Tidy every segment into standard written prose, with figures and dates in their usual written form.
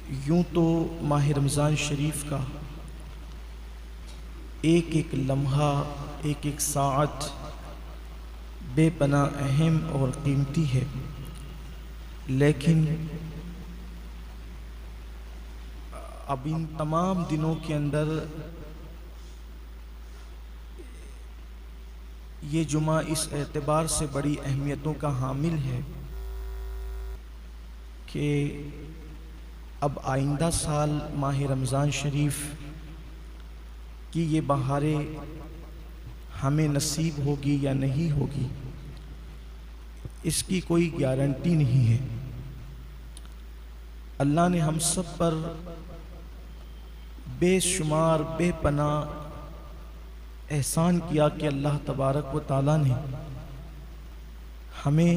یوں تو ماہ رمضان شریف کا ایک ایک لمحہ، ایک ایک ساعت بے پناہ اہم اور قیمتی ہے، لیکن اب ان تمام دنوں کے اندر یہ جمعہ اس اعتبار سے بڑی اہمیتوں کا حامل ہے کہ اب آئندہ سال ماہ رمضان شریف کی یہ بہاریں ہمیں نصیب ہوگی یا نہیں ہوگی، اس کی کوئی گارنٹی نہیں ہے۔ اللہ نے ہم سب پر بے شمار بے پناہ احسان کیا کہ اللہ تبارک و تعالیٰ نے ہمیں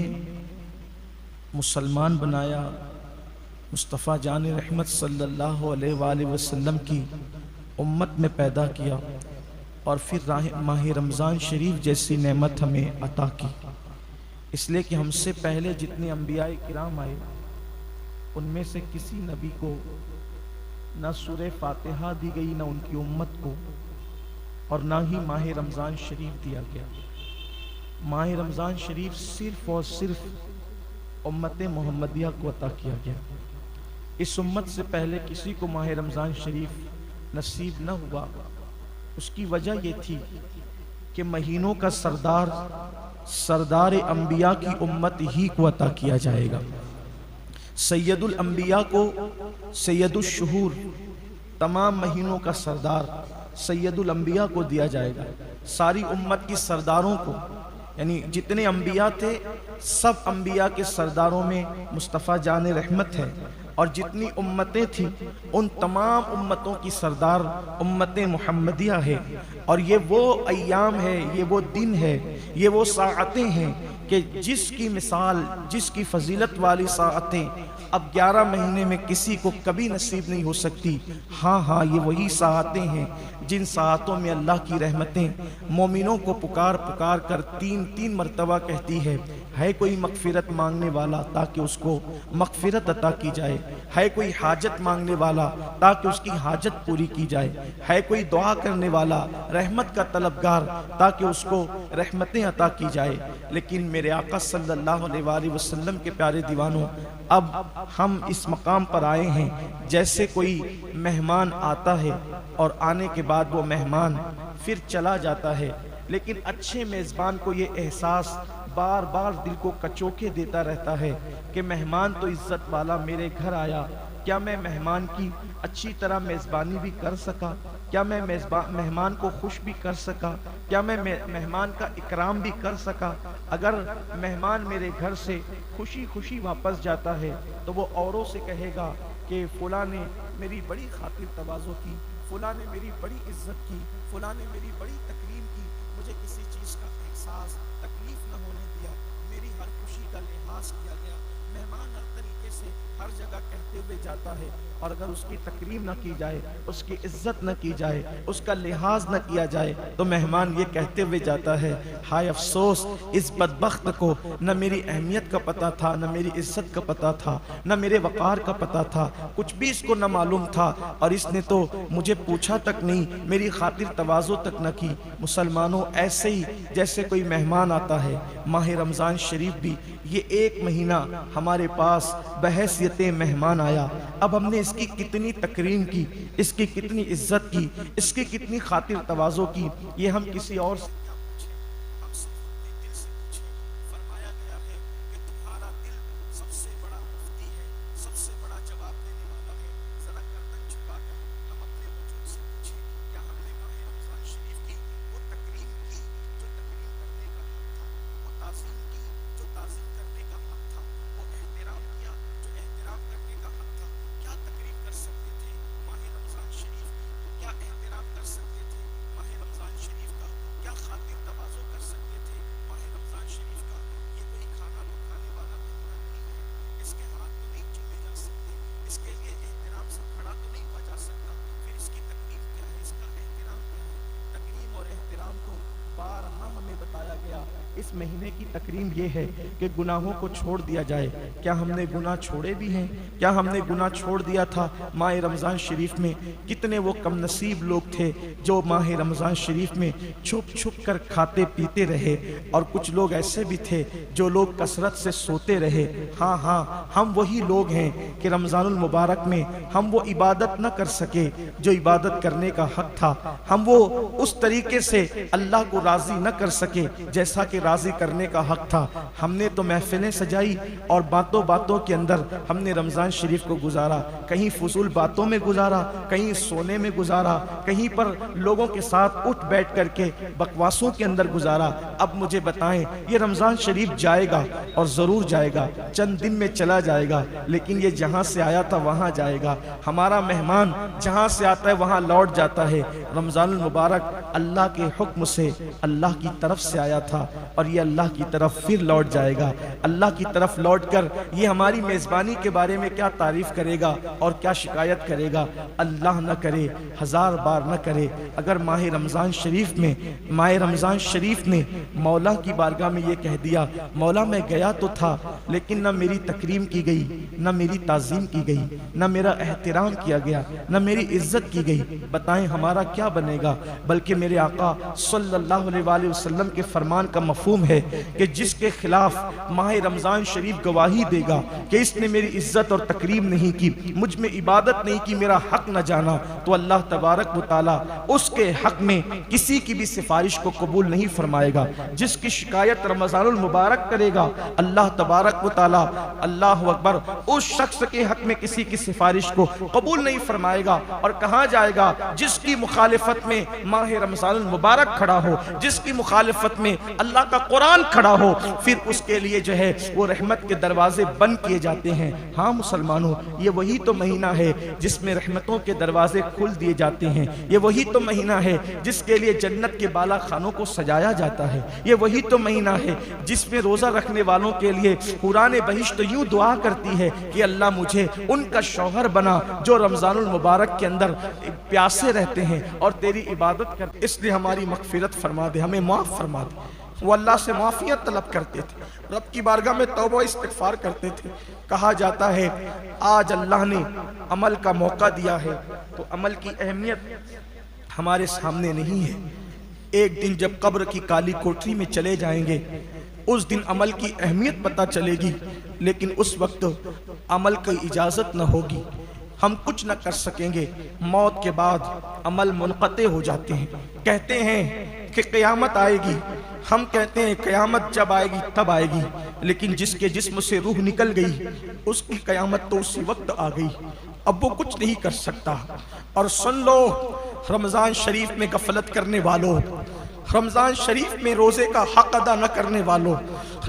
مسلمان بنایا، مصطفیٰ جان رحمت صلی اللہ علیہ وآلہ وسلم کی امت میں پیدا کیا، اور پھر ماہ رمضان شریف جیسی نعمت ہمیں عطا کی، اس لیے کہ ہم سے پہلے جتنے انبیاء کرام آئے ان میں سے کسی نبی کو نہ سورہ فاتحہ دی گئی، نہ ان کی امت کو، اور نہ ہی ماہ رمضان شریف دیا گیا۔ ماہ رمضان شریف صرف اور صرف امت محمدیہ کو عطا کیا گیا۔ اس امت سے پہلے کسی کو ماہ رمضان شریف نصیب نہ ہوا۔ اس کی وجہ یہ تھی کہ مہینوں کا سردار انبیاء کی امت ہی کو عطا کیا جائے گا۔ سید الانبیاء کو، سید الشہور، تمام مہینوں کا سردار سید الانبیاء کو دیا جائے گا۔ ساری امت کی سرداروں کو، یعنی جتنے انبیاء تھے سب انبیاء کے سرداروں میں مصطفیٰ جان رحمت ہے، اور جتنی امتیں تھیں ان تمام امتوں کی سردار امت محمدیہ ہے۔ اور یہ وہ ایام ہے، یہ وہ دن ہے، یہ وہ ساعتیں ہیں کہ جس کی مثال، جس کی فضیلت والی ساعتیں اب 11 مہینے میں کسی کو کبھی نصیب نہیں ہو سکتی۔ ہاں یہ وہی ساعتیں ہیں جن ساعتوں میں اللہ کی رحمتیں مومنوں کو پکار پکار کر تین مرتبہ کہتی ہے کوئی مغفرت مانگنے والا تاکہ اس کو مغفرت عطا کی جائے، ہے کوئی حاجت مانگنے والا تاکہ اس کی حاجت پوری کی جائے، ہے کوئی دعا کرنے والا، رحمت کا طلبگار تاکہ اس کو رحمتیں عطا کی جائے۔ لیکن میرے آقا صلی اللہ علیہ وآلہ وسلم کے پیارے دیوانوں، اب ہم اس مقام پر آئے ہیں جیسے کوئی مہمان آتا ہے اور آنے کے بعد وہ مہمان پھر چلا جاتا ہے، لیکن اچھے میزبان کو یہ احساس بار بار دل کو کچوکے دیتا رہتا ہے کہ مہمان تو عزت والا میرے گھر آیا، کیا میں مہمان کی اچھی طرح میزبانی بھی کر سکا؟ کیا میں مہمان کو خوش بھی کر سکا؟ کیا میں مہمان کا اکرام بھی کر سکا؟ اگر مہمان میرے گھر سے خوشی خوشی واپس جاتا ہے تو وہ اوروں سے کہے گا کہ فلاں نے میری بڑی خاطر تواضع کی، فلاں نے میری بڑی عزت کی، فلاں نے میری بڑی تکریم کی، مجھے کسی چیز کا احساس تکلیف نہ ہونے دیا، میری ہر خوشی کا لحاظ کیا گیا۔ مہمان ہر طریقے سے ہر جگہ کہتے ہوئے جاتا ہے، اور اگر اس کی تکریم نہ کی جائے، اس کی عزت نہ کی جائے، اس کا لحاظ نہ کیا جائے تو مہمان یہ کہتے ہوئے جاتا ہے، ہائے افسوس اس بدبخت کو نہ میری اہمیت کا پتہ تھا، نہ میری عزت کا پتہ تھا، نہ میرے وقار کا پتہ تھا، کچھ بھی اس کو نہ معلوم تھا، اور اس نے تو مجھے پوچھا تک نہیں، میری خاطر تواضع تک نہ کی۔ مسلمانوں، ایسے ہی جیسے کوئی مہمان آتا ہے، ماہ رمضان شریف بھی یہ ایک مہینہ ہمارے پاس بحیثیت مہمان آیا۔ اب ہم نے اس کی کتنی تکریم کی، اس کی کتنی عزت کی، اس کی کتنی خاطر تواضع کی، یہ ہم کسی اور سے کیا اس مہینے کی تکریم یہ ہے کہ گناہوں کو چھوڑ دیا جائے۔ کیا ہم نے گناہ چھوڑے بھی ہیں؟ کیا ہم نے گناہ چھوڑ دیا تھا؟ ماہ رمضان شریف میں کتنے وہ کم نصیب لوگ تھے جو ماہ رمضان شریف میں چھپ چھپ کر کھاتے پیتے رہے، اور کچھ لوگ ایسے بھی تھے جو لوگ کثرت سے سوتے رہے۔ ہاں ہم وہی لوگ ہیں کہ رمضان المبارک میں ہم وہ عبادت نہ کر سکے جو عبادت کرنے کا حق تھا، ہم وہ اس طریقے سے اللہ کو راضی نہ کر سکے جیسا کہ راضی کرنے کا حق تھا۔ ہم نے تو محفلیں سجائی اور باتوں باتوں کے اندر ہم نے رمضان شریف کو گزارا، کہیں فضول باتوں میں گزارا، کہیں سونے میں گزارا، کہیں پر لوگوں کے ساتھ اٹھ بیٹھ کر کے بکواسوں کے اندر گزارا۔ اب مجھے بتائیں، یہ رمضان شریف جائے گا اور ضرور جائے گا، چند دن میں چلا جائے گا، لیکن یہ جہاں سے آیا تھا وہاں جائے گا۔ ہمارا مہمان جہاں سے آتا ہے وہاں لوٹ جاتا ہے۔ رمضان المبارک اللہ کے حکم سے اللہ کی طرف سے آیا تھا اور یہ اللہ کی طرف پھر لوٹ جائے گا۔ اللہ کی طرف لوٹ کر یہ ہماری میزبانی کے بارے میں کیا تعریف کرے گا اور کیا شکایت کرے گا؟ اللہ نہ کرے، ہزار بار نہ کرے، اگر ماہ رمضان شریف نے مولا کی بارگاہ میں یہ کہہ دیا، مولا میں گیا تو تھا لیکن نہ میری تکریم کی گئی، نہ میری تعظیم کی گئی، نہ میرا احترام کیا گیا، نہ میری عزت کی گئی، بتائیں ہمارا کیا بنے گا؟ بلکہ میرے آقا صلی اللہ علیہ وآلہ وسلم کے فرمان کا مفہوم ہے کہ جس کے خلاف ماہ رمضان شریف گواہی دے گا کہ اس نے میری عزت اور تکریم نہیں کی، مجھ میں عبادت نہیں کی، میرا حق نہ جانا، تو اللہ تبارک و تعالی اس کے حق میں کسی کی بھی سفارش کو قبول نہیں فرمائے گا۔ جس کی شکایت رمضان المبارک کرے گا، اللہ تبارک و تعالی، اللہ اکبر، اس شخص کے حق میں کسی کی سفارش کو قبول نہیں فرمائے گا۔ اور کہاں جائے گا؟ جس کی مخالفت میں ماہ رمضان المبارک کھڑا ہو، جس کی مخالفت میں اللہ کا قرآن کھڑا ہو، پھر اس کے لیے جو ہے وہ رحمت کے دروازے بند کیے جاتے ہیں۔ ہاں مسلمانوں، یہ وہی تو مہینہ ہے جس میں رحمتوں کے دروازے کھل دیے جاتے ہیں، یہ وہی تو مہینہ ہے جس کے لیے جنت کے بالا خانوں کو سجایا جاتا ہے، یہ وہی تو مہینہ ہے جس میں روزہ رکھنے والوں کے لیے قرآن بہشت یوں دعا کرتی ہے کہ اللہ مجھے ان کا شوہر بنا جو رمضان المبارک کے اندر پیاسے رہتے ہیں اور تیری عبادت کرتے ہیں۔ اس لیے ہماری مغفرت فرما دے، ہمیں معاف فرما دے۔ وہ اللہ سے معافیت طلب کرتے تھے، رب کی بارگاہ میں توبہ استغفار کرتے تھے۔ کہا جاتا ہے آج اللہ نے عمل کا موقع دیا ہے تو عمل کی اہمیت ہمارے سامنے نہیں ہے۔ ایک دن جب قبر کی کالی کوٹری میں چلے جائیں گے، اس دن عمل کی اہمیت پتہ چلے گی، لیکن اس وقت عمل کی اجازت نہ ہوگی، ہم کچھ نہ کر سکیں گے۔ موت کے بعد عمل منقطع ہو جاتے ہیں۔ کہتے ہیں کہ قیامت آئے گی، ہم کہتے ہیں قیامت جب آئے گی تب آئے گی، لیکن جس کے جسم سے روح نکل گئی اس کی قیامت تو اسی وقت آ گئی، اب وہ کچھ نہیں کر سکتا۔ اور سن لو رمضان شریف میں غفلت کرنے والوں، رمضان شریف میں روزے کا حق ادا نہ کرنے والوں،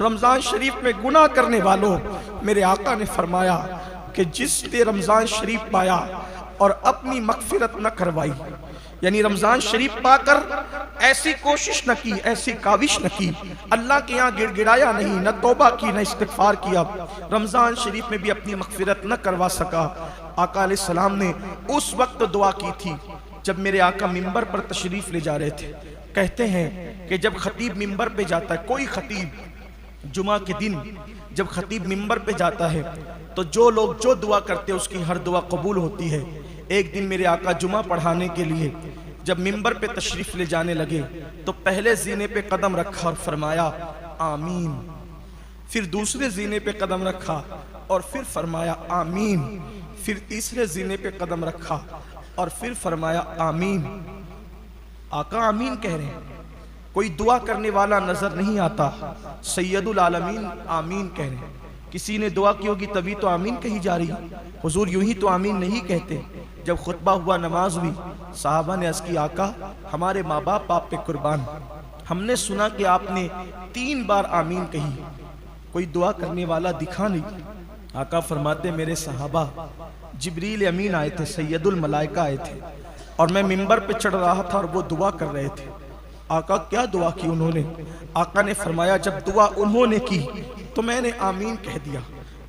رمضان شریف میں گناہ کرنے والوں، میرے آقا نے فرمایا کہ جس نے رمضان شریف پایا اور اپنی مغفرت نہ کروائی، یعنی رمضان شریف پا کر ایسی کوشش نہ کی، ایسی کاوش نہ کی، اللہ کے یہاں گڑ گڑایا نہیں، نہ توبہ کی، نہ استغفار کیا، رمضان شریف میں بھی اپنی مغفرت نہ کروا سکا۔ آقا علیہ السلام نے اس وقت دعا کی تھی جب میرے آقا منبر پر تشریف لے جا رہے تھے۔ کہتے ہیں کہ جب خطیب منبر پہ جاتا ہے، کوئی خطیب جمعہ کے دن جب خطیب منبر پہ جاتا ہے تو جو لوگ جو دعا کرتے ہیں اس کی ہر دعا قبول ہوتی ہے۔ ایک دن میرے آقا جمعہ پڑھانے کے لیے جب منبر پہ تشریف لے جانے لگے تو پہلے زینے پہ قدم رکھا اور فرمایا آمین، پھر دوسرے زینے پہ قدم رکھا اور پھر فرمایا آمین، پھر تیسرے زینے پہ قدم رکھا اور پھر فرمایا آمین۔ آقا آمین کہہ رہے ہیں، کوئی دعا کرنے والا نظر نہیں آتا، سید العالمین آمین کہہ رہے ہیں۔ کسی نے دعا کی ہوگی تبھی تو آمین کہی جا رہی، حضور یوں ہی تو آمین نہیں کہتے۔ جب خطبہ ہوا، نماز ہوئی، صحابہ نے عرض کی آقا ہمارے ماں باپ آپ پہ قربان، ہم نے سنا کہ آپ نے 3 بار آمین کہی، کوئی دعا کرنے والا دکھا نہیں۔ آقا فرماتے میرے صحابہ جبریل امین آئے تھے، سید الملائکہ آئے تھے اور میں منبر پہ چڑھ رہا تھا اور وہ دعا کر رہے تھے۔ آقا کیا دعا کی انہوں نے؟ آقا نے فرمایا جب دعا انہوں نے کی تو میں نے آمین کہہ دیا۔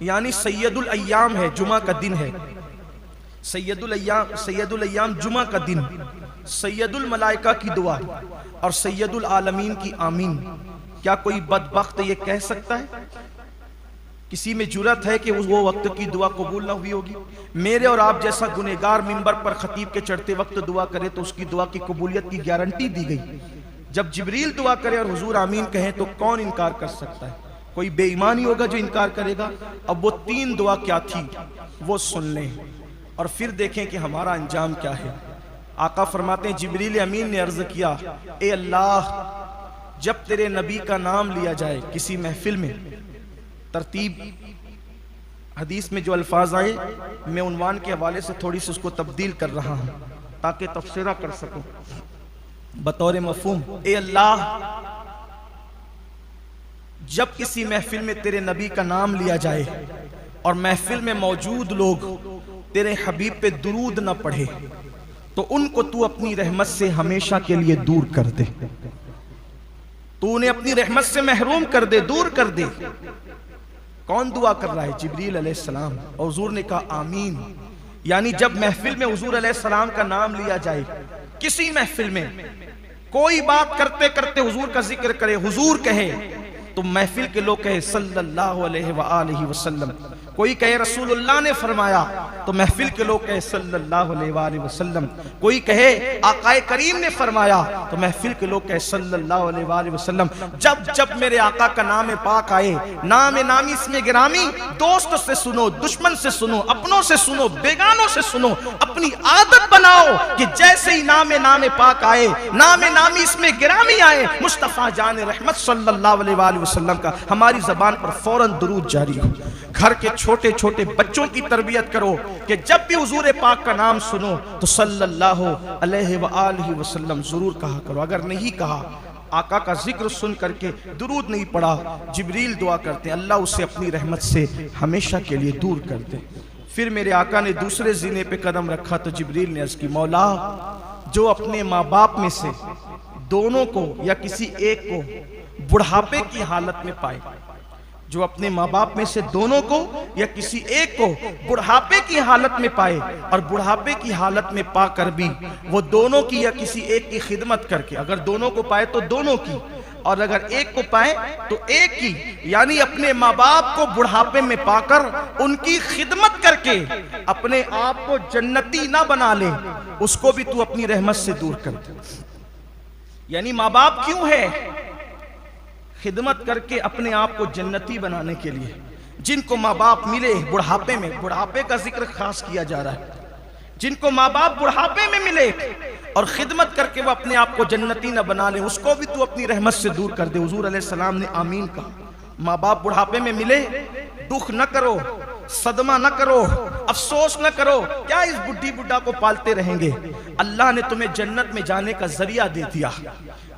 یعنی سید الایام ہے، جمعہ کا دن ہے، سید الایام جمعہ کا دن، سید الملائکہ کی دعا اور سید العالمین کی آمین، کیا کوئی بدبخت یہ کہہ سکتا ہے؟ کسی میں جرأت ہے کہ وہ وقت کی دعا قبول نہ ہوئی ہوگی؟ میرے اور آپ جیسا گنہگار منبر پر خطیب کے چڑھتے وقت دعا کرے تو اس کی دعا کی قبولیت کی گارنٹی دی گئی۔ جب جبریل دعا کرے اور حضور آمین کہیں تو کون انکار کر سکتا ہے؟ کوئی بے ایمان ہی ہوگا جو انکار کرے گا۔ اب وہ 3 دعا کیا تھی وہ سن لیں اور پھر دیکھیں کہ ہمارا انجام کیا ہے۔ آقا فرماتے ہیں جبریل امین نے عرض کیا، اے اللہ جب تیرے نبی کا نام لیا جائے کسی محفل میں، ترتیب حدیث میں جو الفاظ آئے میں عنوان کے حوالے سے تھوڑی سی اس کو تبدیل کر رہا ہوں تاکہ تفسیرہ کر سکوں بطور مفہوم۔ اے اللہ جب کسی محفل میں تیرے نبی کا نام لیا جائے اور محفل میں موجود لوگ تیرے حبیب پہ درود نہ پڑھے تو ان کو تو اپنی رحمت سے ہمیشہ کے لیے دور کر دے، تو انہیں اپنی رحمت سے محروم کر دے، دور کر دے۔ کون دعا کر رہا ہے؟ جبریل علیہ السلام۔ اور حضور نے کہا آمین، یعنی جب محفل میں حضور علیہ السلام کا نام لیا جائے، کسی محفل میں کوئی بات کرتے کرتے حضور کا ذکر کرے، حضور کہے تو محفل کے لوگ کہے صلی اللہ علیہ وآلہ وسلم، کوئی کہے رسول اللہ نے فرمایا تو محفل کے لوگ کہے صلی اللہ علیہ وآلہ وسلم، کوئی کہے آقا کریم نے فرمایا تو محفل کے لوگ کہے صلی اللہ علیہ وآلہ وسلم۔ جب جب میرے آقا کا نام پاک آئے، نام نامی اسم گرامی، دوست سے سنو، دشمن سے سنو، اپنوں سے سنو، بیگانوں سے سنو، اپنی عادت بناؤ کہ جیسے ہی نام پاک آئے، نام نامی اسم گرامی آئے، مصطفیٰ جان رحمت صلی اللہ علیہ وآلہ وسلم کا ہماری زبان پر فوراً درود جاری ہو۔ گھر کے چھوٹے چھوٹے بچوں کی تربیت کرو کہ جب بھی حضور پاک کا نام سنو تو صلی اللہ علیہ وآلہ وسلم ضرور کہا کرو۔ اگر نہیں کہا، آقا کا ذکر سن کر کے درود نہیں پڑھا، جبریل دعا کرتے ہیں اللہ اسے اپنی رحمت سے ہمیشہ کے لیے دور کر دے۔ پھر میرے آقا نے دوسرے زینے پہ قدم رکھا تو جبریل نے عرض کی، مولا جو اپنے ماں باپ میں سے دونوں کو یا کسی ایک کو بڑھاپے کی حالت میں پائے، جو اپنے ماں باپ میں سے دونوں کو یا کسی ایک کو بڑھاپے کی حالت میں پائے اور بڑھاپے کی حالت میں پا کر بھی وہ دونوں کی یا کسی ایک کی خدمت کر کے، اگر دونوں کو پائے تو دونوں کی، اور اگر ایک کو پائے تو ایک کی، یعنی اپنے ماں باپ کو بڑھاپے میں پا کر ان کی خدمت کر کے اپنے آپ کو جنتی نہ بنا لے، اس کو بھی تو اپنی رحمت سے دور کر دے۔ یعنی ماں باپ کیوں ہے؟ خدمت کر کے اپنے آپ کو جنتی بنانے کے لیے۔ جن کو ماں باپ ملے بڑھاپے میں، بڑھاپے کا ذکر خاص کیا جا رہا ہے، جن کو ماں باپ بڑھاپے میں ملے اور خدمت کر کے وہ اپنے آپ کو جنتی نہ بنا لے، اس کو بھی تو اپنی رحمت سے دور کر دے۔ حضور علیہ السلام نے آمین کہا۔ ماں باپ بڑھاپے میں ملے، دکھ نہ کرو، صدمہ نہ کرو، افسوس نہ کرو، کیا اس بڈھی بڈھا کو پالتے رہیں گے؟ اللہ نے تمہیں جنت میں جانے کا ذریعہ دے دیا۔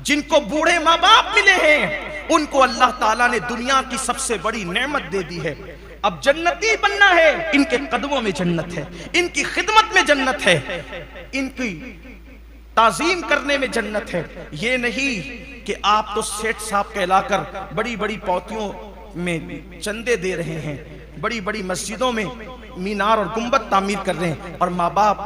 جن کو بوڑھے ماں باپ ملے ہیں ان کو اللہ تعالیٰ نے دنیا کی سب سے بڑی نعمت دے دی ہے۔ اب جنتی بننا ہے، ان کے قدموں میں جنت ہے، ان کی خدمت میں جنت ہے، ان کی تعظیم کرنے میں جنت ہے۔ یہ نہیں کہ آپ تو سیٹھ صاحب کہلا کر بڑی بڑی پوتیوں میں چندے دے رہے ہیں، بڑی بڑی مسجدوں میں مینار اور گنبد تعمیر کر رہے ہیں، اور ماں باپ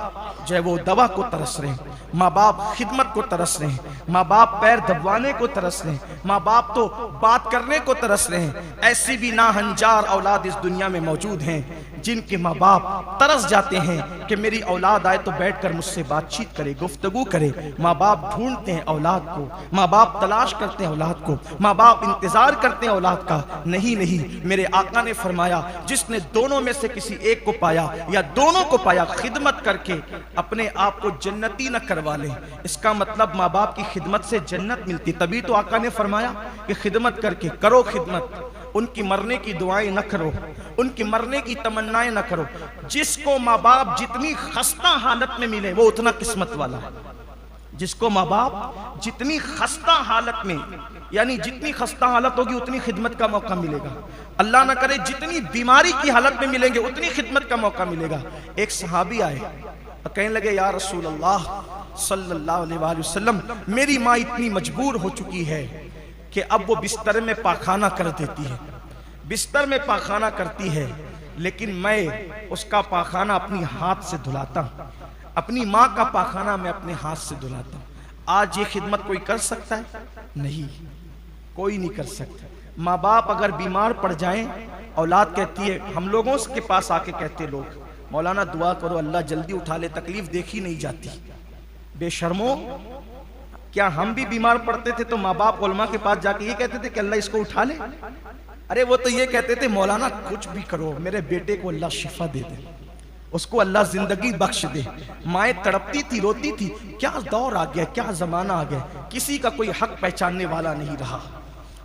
جو ہے وہ دوا کو ترس رہے ہیں، ماں باپ خدمت کو ترس رہے ہیں، ماں باپ پیر دبوانے کو ترس رہے ہیں، ماں باپ تو بات کرنے کو ترس رہے ہیں۔ ایسی بھی ناہنجار اولاد اس دنیا میں موجود ہیں جن کے ماں باپ ترس جاتے ہیں کہ میری اولاد آئے تو بیٹھ کر مجھ سے بات چیت کرے، گفتگو کرے۔ ماں باپ ڈھونڈتے ہیں اولاد کو، ماں باپ تلاش کرتے ہیں اولاد کو، ماں باپ انتظار کرتے ہیں اولاد کا۔ نہیں، میرے آقا نے فرمایا جس نے دونوں میں سے کسی ایک کو پایا یا دونوں کو پایا، خدمت کر کے اپنے آپ کو جنتی نہ کروا لے۔ اس کا مطلب ماں باپ کی خدمت سے جنت ملتی، تبھی تو آقا نے فرمایا کہ خدمت کر کے کرو خدمت، ان کی مرنے کی دعائیں نہ کرو، ان کی مرنے کی تمنائیں نہ کرو۔ جس کو ماں باپ جتنی خستہ حالت میں ملے وہ اتنا قسمت والا ہے۔ جس کو ماں باپ جتنی خستہ حالت میں، یعنی جتنی خستہ حالت ہوگی اتنی خدمت کا موقع ملے گا۔ اللہ نہ کرے جتنی بیماری کی حالت میں ملیں گے اتنی خدمت کا موقع ملے گا۔ ایک صحابی آئے اور کہنے لگے یا رسول اللہ صلی اللہ علیہ وآلہ وسلم، میری ماں اتنی مجبور ہو چکی ہے کہ اب وہ بستر میں پاخانہ کر دیتی ہے، بستر میں پاخانہ کرتی ہے، لیکن میں اس کا پاخانہ اپنی ہاتھ سے دھلاتا ہوں، اپنی ماں کا پاخانہ میں اپنے ہاتھ سے دھلاتا ہوں۔ آج یہ خدمت کوئی کر سکتا ہے؟ نہیں۔ کوئی نہیں کر سکتا۔ ماں باپ اگر بیمار پڑ جائیں، اولاد کہتی ہے، ہم لوگوں کے پاس آ کے کہتے لوگ، مولانا دعا کرو اللہ جلدی اٹھا لے، تکلیف دیکھی نہیں جاتی۔ بے شرمو، کیا ہم بھی بیمار پڑتے تھے تو ماں باپ علماء کے پاس جا کے یہ کہتے تھے کہ اللہ اس کو اٹھا لے؟ ارے وہ تو یہ کہتے تھے مولانا کچھ بھی کرو، میرے بیٹے کو اللہ شفا دے دے، اس کو اللہ زندگی بخش دے۔ مائیں تڑپتی تھی، روتی تھی۔ کیا دور آ گیا، کیا زمانہ آ گیا، کسی کا کوئی حق پہچاننے والا نہیں رہا،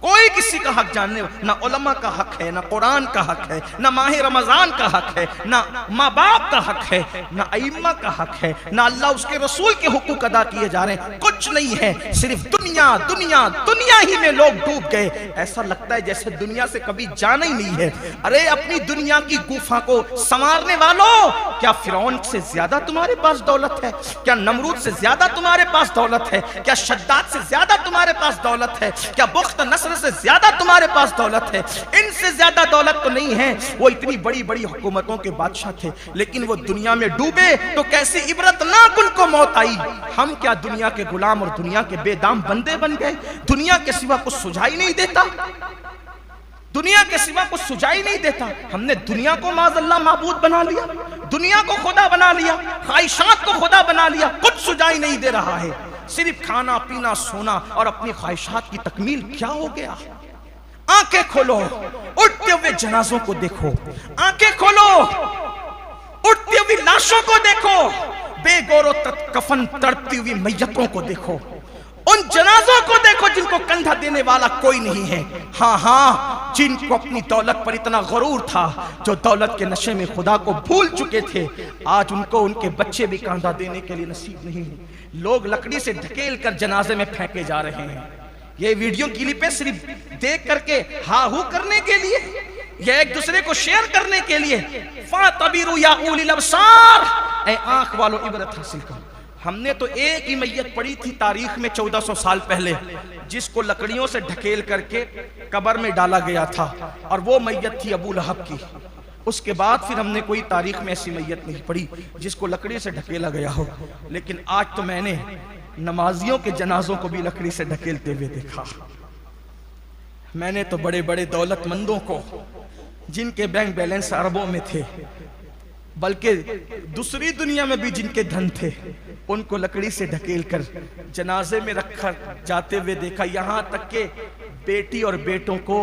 کوئی کسی کا حق جاننے، نہ علماء کا حق ہے، نہ قرآن کا حق ہے، نہ ماہ رمضان کا حق ہے، نہ ماں باپ کا حق ہے، نہ ائمہ کا حق ہے، نہ اللہ اس کے رسول کے حقوق ادا کیے جا رہے ہیں، کچھ نہیں ہے، صرف دنیا دنیا دنیا ہی میں لوگ ڈوب گئے۔ ایسا لگتا ہے جیسے دنیا سے کبھی جانا ہی نہیں ہے۔ ارے اپنی دنیا کی گفا کو سنوارنے والوں، کیا فرعون سے زیادہ تمہارے پاس دولت ہے؟ کیا نمرود سے زیادہ تمہارے پاس دولت ہے؟ کیا شداد سے زیادہ تمہارے پاس دولت ہے؟ کیا بخت نصر سے زیادہ تمہارے پاس دولت ہے؟ ان سے زیادہ دولت تو نہیں ہے۔ وہ اتنی بڑی بڑی حکومتوں کے بادشاہ تھے، لیکن وہ دنیا میں ڈوبے تو کیسی عبرتناک ان کو موت آئی۔ ہم کیا دنیا کے غلام اور دنیا کے بے دام بندے بن گئے؟ دنیا کے سوا کچھ سجائی نہیں دیتا، دنیا کے سوا کچھ سجائی نہیں دیتا۔ ہم نے دنیا کو معاذ اللہ معبود بنا لیا، دنیا کو خدا بنا لیا، خواہشات کو خدا بنا لیا، کچھ سجائی نہیں دے رہا ہے۔ صرف کھانا پینا سونا اور اپنی خواہشات کی تکمیل کیا ہو گیا؟ آنکھیں کھولو، اٹھتے ہوئے جنازوں کو دیکھو، آنکھیں کھولو، اٹھتی ہوئی لاشوں کو دیکھو، بے گور و کفن تڑپتی ہوئی میتوں کو دیکھو، ان جنازوں کو دیکھو جن کو کندھا دینے والا کوئی نہیں ہے۔ ہاں ہاں، جن کو اپنی دولت پر اتنا غرور تھا، جو دولت کے نشے میں خدا کو بھول چکے تھے، آج ان کو ان کے بچے بھی کندھا دینے کے لیے نصیب نہیں ہے۔ لوگ لکڑی سے ڈھکیل کر جنازے میں پھینکے جا رہے ہیں۔ یہ ویڈیو کلپیں صرف دیکھ کر کے ہاں ہو کرنے کے لیے، یا ایک دوسرے کو شیئر کرنے کے لیے۔ فَاعْتَبِرُوا يَا أُولِي الْأَبْصَارِ، اے آنکھ والو عبرت حاصل کرو۔ ہم نے تو ایک ہی میت پڑی تھی تاریخ میں 1400 سال پہلے، جس کو لکڑیوں سے ڈھکیل کر کے قبر میں ڈالا گیا تھا، اور وہ میت تھی ابو لہب کی۔ اس کے بعد پھر ہم نے کوئی تاریخ میں ایسی میت نہیں پڑی جس کو لکڑی سے ڈھکیلا گیا ہو۔ لیکن آج تو میں نے نمازیوں کے جنازوں کو بھی لکڑی سے ڈھکیلتے ہوئے دیکھا۔ میں نے تو بڑے بڑے دولت مندوں کو، جن کے بینک بیلنس اربوں میں تھے، بلکہ دوسری دنیا میں بھی جن کے دھن تھے، ان کو لکڑی سے ڈھکیل کر جنازے میں رکھ کر جاتے ہوئے دیکھا۔ یہاں تک کہ بیٹی اور بیٹوں کو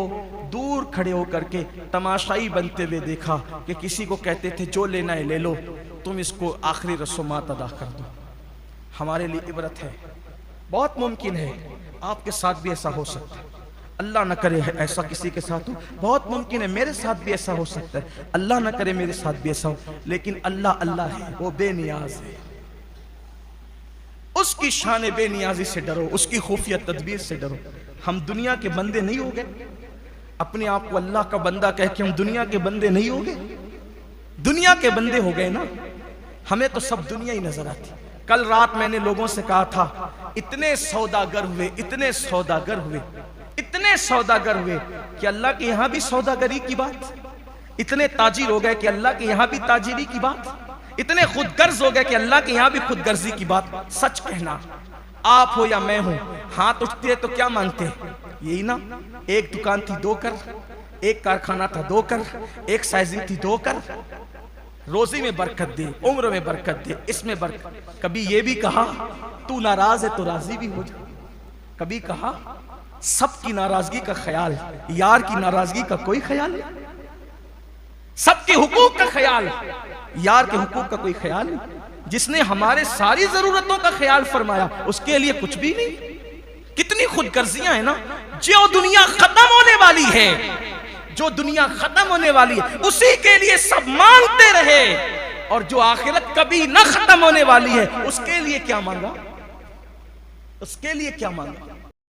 دور کھڑے ہو کر کے تماشائی بنتے ہوئے دیکھا کہ کسی کو کہتے تھے جو لینا ہے لے لو، تم اس کو آخری رسومات ادا کر دو۔ ہمارے لیے عبرت ہے۔ بہت ممکن ہے آپ کے ساتھ بھی ایسا ہو سکتا ہے، اللہ نہ کرے ایسا کسی کے ساتھ ہو، بہت ممکن ہے میرے ساتھ بھی ایسا ہو سکتا ہے، اللہ نہ کرے میرے ساتھ بھی ایسا ہو، لیکن اللہ اللہ ہے، وہ بے نیاز ہے۔ اس کی شان بے نیازی سے ڈرو، اس کی خفیہ تدبیر سے ڈرو۔ ہم دنیا کے بندے نہیں ہو گئے، اپنے آپ کو اللہ کا بندہ کہہ کے ہم دنیا کے بندے نہیں ہو گئے، دنیا کے بندے ہو گئے نا۔ ہمیں تو سب دنیا ہی نظر آتی۔ کل رات میں نے لوگوں سے کہا تھا، اتنے سوداگر ہوئے، اتنے سوداگر ہوئے، اتنے سوداگر ہوئے کہ اللہ کے یہاں بھی سوداگری کی بات، اتنے تاجر ہو گئے کہ اللہ کے یہاں بھی تاجری کی بات، اتنے خود غرض ہو گئے کہ اللہ کے یہاں بھی خود غرضی کی بات۔ سچ کہنا، آپ ہو یا میں ہوں، ہاتھ اٹھتے ہیں تو کیا مانگتے ہیں؟ یہی نا، ایک دکان تھی دو کر، ایک کارخانہ تھا دو کر، ایک سائزنگ تھی دو کر، روزی میں برکت دے، عمر میں برکت دے، اس میں برکت۔ کبھی یہ بھی کہا تو ناراض ہے تو راضی بھی ہو جا، کبھی کہا سب کی ناراضگی کا خیال، یار کی ناراضگی کا کوئی خیال نہیں، سب کے حقوق کا خیال، یار کے حقوق کا کوئی خیال نہیں۔ جس نے ہمارے ساری ضرورتوں کا خیال فرمایا، اس کے لیے کچھ بھی نہیں۔ کتنی خود غرضیاں ہیں نا۔ جو دنیا ختم ہونے والی ہے، جو دنیا ختم ہونے والی ہے، اسی کے لیے سب مانگتے رہے، اور جو آخرت کبھی نہ ختم ہونے والی ہے، اس کے لیے کیا مانگا؟ اس کے لیے کیا مانگا؟